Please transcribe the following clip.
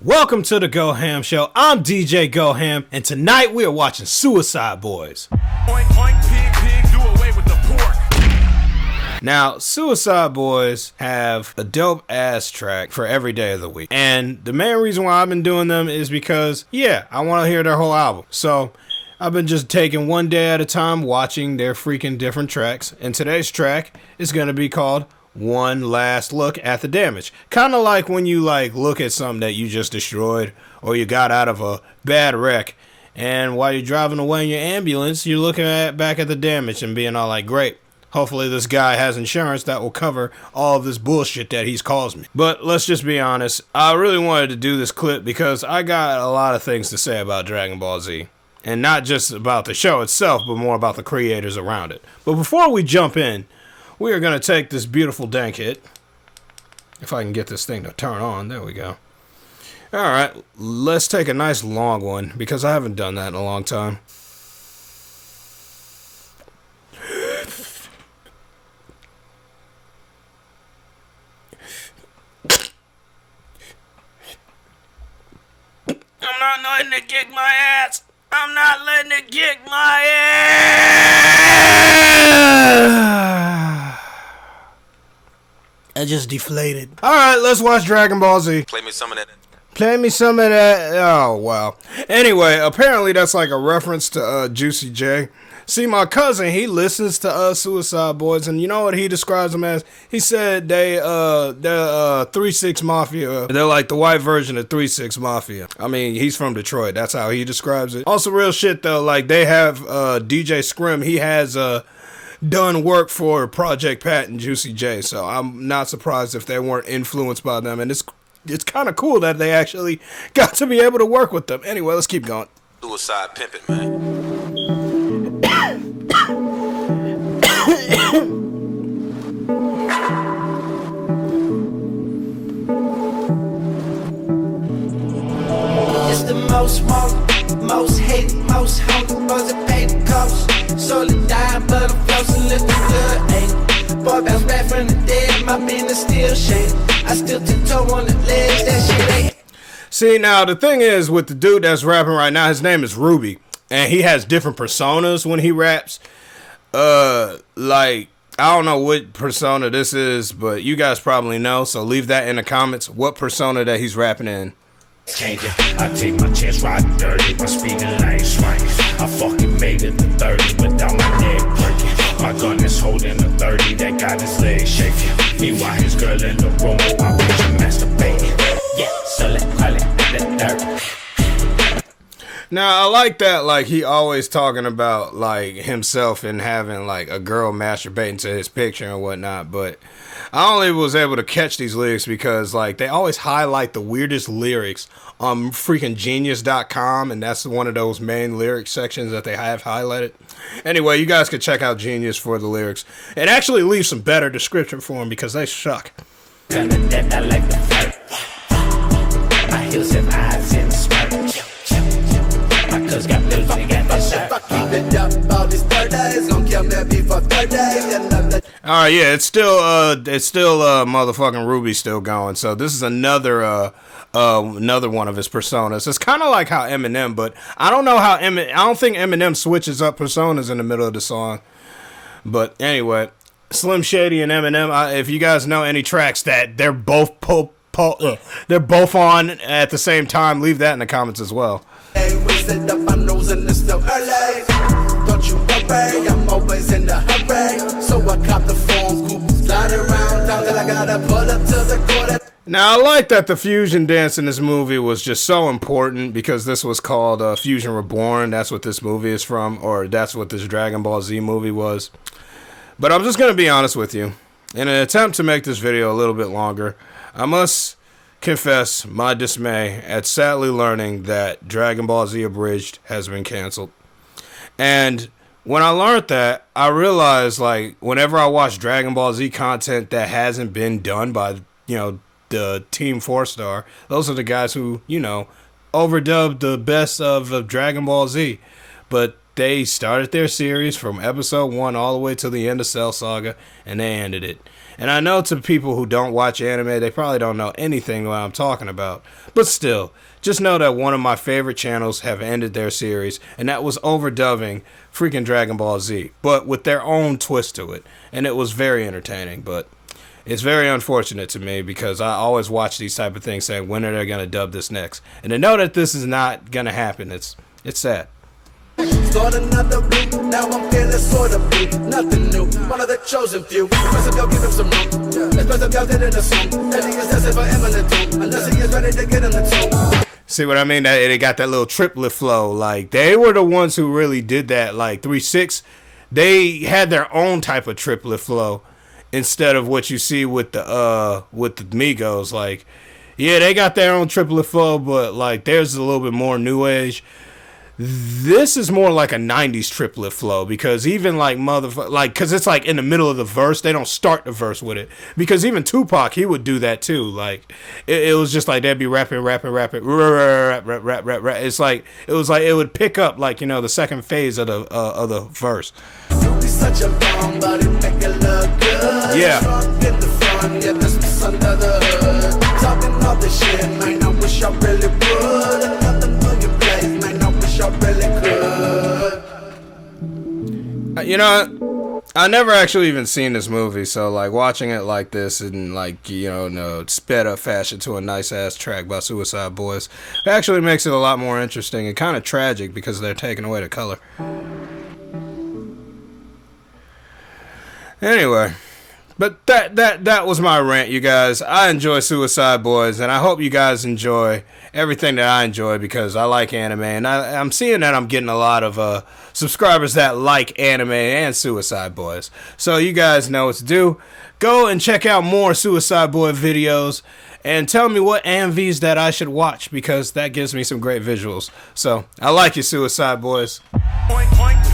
Welcome to the Go Ham Show. I'm DJ Go Ham, and tonight we are watching Suicide Boys. Oink, oink, pig, pig, do away with the pork. Now, Suicide Boys have a dope ass track for every day of the week. And the main reason why I've been doing them is because, I want to hear their whole album. So, I've been just taking one day at a time watching their freaking different tracks. And today's track is going to be called One Last Look at the Damage. Kind of like when you look at something that you just destroyed or you got out of a bad wreck, and while you're driving away in your ambulance, you're looking back at the damage and being all like, great, hopefully this guy has insurance that will cover all of this bullshit that he's caused me. But let's just be honest, I really wanted to do this clip because I got a lot of things to say about Dragon Ball Z. And not just about the show itself, but more about the creators around it. But before we jump in, we are going to take this beautiful dank hit. If I can get this thing to turn on. There we go. Alright, let's take a nice long one, because I haven't done that in a long time. I'm not letting it kick my ass. I'm not letting it kick my ass. I just deflated. Alright, let's watch Dragon Ball Z. Play me some of that. Play me some of that. Oh, wow. Anyway, apparently that's like a reference to Juicy J. See, my cousin, he listens to Suicide Boys, and you know what he describes them as? He said they're 3-6 Mafia. They're like the white version of 3-6 Mafia. I mean, he's from Detroit. That's how he describes it. Also, real shit, though. Like, they have DJ Scrim. He has done work for Project Pat and Juicy J, so I'm not surprised if they weren't influenced by them. And it's kind of cool that they actually got to be able to work with them. Anyway, let's keep going. Suicide pimpin', man. It's the most wanted, most hated, most hungry boys that pay the cost. Slowly dying, but I'm flossing, looking good, ain't. Boy, bounce back from the dead, my business still shaking. I still tiptoe on the ledge, that shit ain't. See, now, the thing is, with the dude that's rapping right now, his name is Ruby, and he has different personas when he raps. I don't know what persona this is, but you guys probably know, so leave that in the comments, what persona that he's rapping in. Changing. I take my chance riding dirty, my speeding lane swinging. I fucking made it to 30 without my neck breaking. My gun is holding a 30 that got his legs shaking. Meanwhile, his girl in the room, I wish I masturbating. Yeah, so let's call it the dirt. Now, I like that, like, he always talking about, like, himself and having, like, a girl masturbating to his picture and whatnot, but I only was able to catch these lyrics because, like, they always highlight the weirdest lyrics on freaking Genius.com, and that's one of those main lyric sections that they have highlighted. Anyway, you guys could check out Genius for the lyrics. It actually leaves some better description for them because they suck. My heels and eyes in smirk. My cuz got blue, they got this shirt. Alright, yeah, it's still motherfucking Ruby still going. So this is another one of his personas. It's kind of like how Eminem, but I don't know how I don't think Eminem switches up personas in the middle of the song. But anyway, Slim Shady and Eminem, if you guys know any tracks that they're both they're both on at the same time, leave that in the comments as well. Hey, we set up our nose and it's still early. Don't you worry, I'm always in the hurry. So I cop the phone, coupe, slide around town till I gotta pull up to the corner. Now, I like that the fusion dance in this movie was just so important because this was called Fusion Reborn. That's what this movie is from, or that's what this Dragon Ball Z movie was. But I'm just going to be honest with you. In an attempt to make this video a little bit longer, I must confess my dismay at sadly learning that Dragon Ball Z Abridged has been canceled. And when I learned that, I realized, like, whenever I watch Dragon Ball Z content that hasn't been done by, the Team 4-Star, those are the guys who, overdubbed the best of Dragon Ball Z. But they started their series from episode 1 all the way to the end of Cell Saga, and they ended it. And I know to people who don't watch anime, they probably don't know anything what I'm talking about. But still, just know that one of my favorite channels have ended their series, and that was overdubbing freaking Dragon Ball Z, but with their own twist to it. And it was very entertaining, but it's very unfortunate to me because I always watch these type of things saying, when are they going to dub this next? And to know that this is not going to happen, it's sad. Start another beat, now I'm feeling sort of blue. Nothing new, one of the chosen few. First of y'all give him some room. Let's first of y'all did it assume that he is destined for Eminem too. Unless he is ready to get in the tune. See what I mean? They got that little triplet flow. Like, they were the ones who really did that. Like, 3-6, they had their own type of triplet flow instead of what you see with the Migos. Like, yeah, they got their own triplet flow, but like theirs is a little bit more new age. This is more like a 90s triplet flow because even like because it's like in the middle of the verse, they don't start the verse with it. Because even Tupac, he would do that too. Like it was just like they'd be rapping, rap. It's like it was like it would pick up like, you know, the second phase of the verse. Such a bomb, but it make it look good. Yeah. In the front, yeah, that's what's under the hood. Talking all this shit, man, I wish I really would. Nothing on your place, man, I wish I really could. You know, I never actually even seen this movie, so like watching it like this and like, you know, no sped up fashion to a nice ass track by Suicide Boys, it actually makes it a lot more interesting and kind of tragic because they're taking away the color. Anyway, but that was my rant, you guys. I enjoy Suicide Boys, and I hope you guys enjoy everything that I enjoy because I like anime, and I'm seeing that I'm getting a lot of subscribers that like anime and Suicide Boys. So you guys know what to do. Go and check out more Suicide Boy videos, and tell me what AMVs that I should watch because that gives me some great visuals. So I like you, Suicide Boys. Point, point.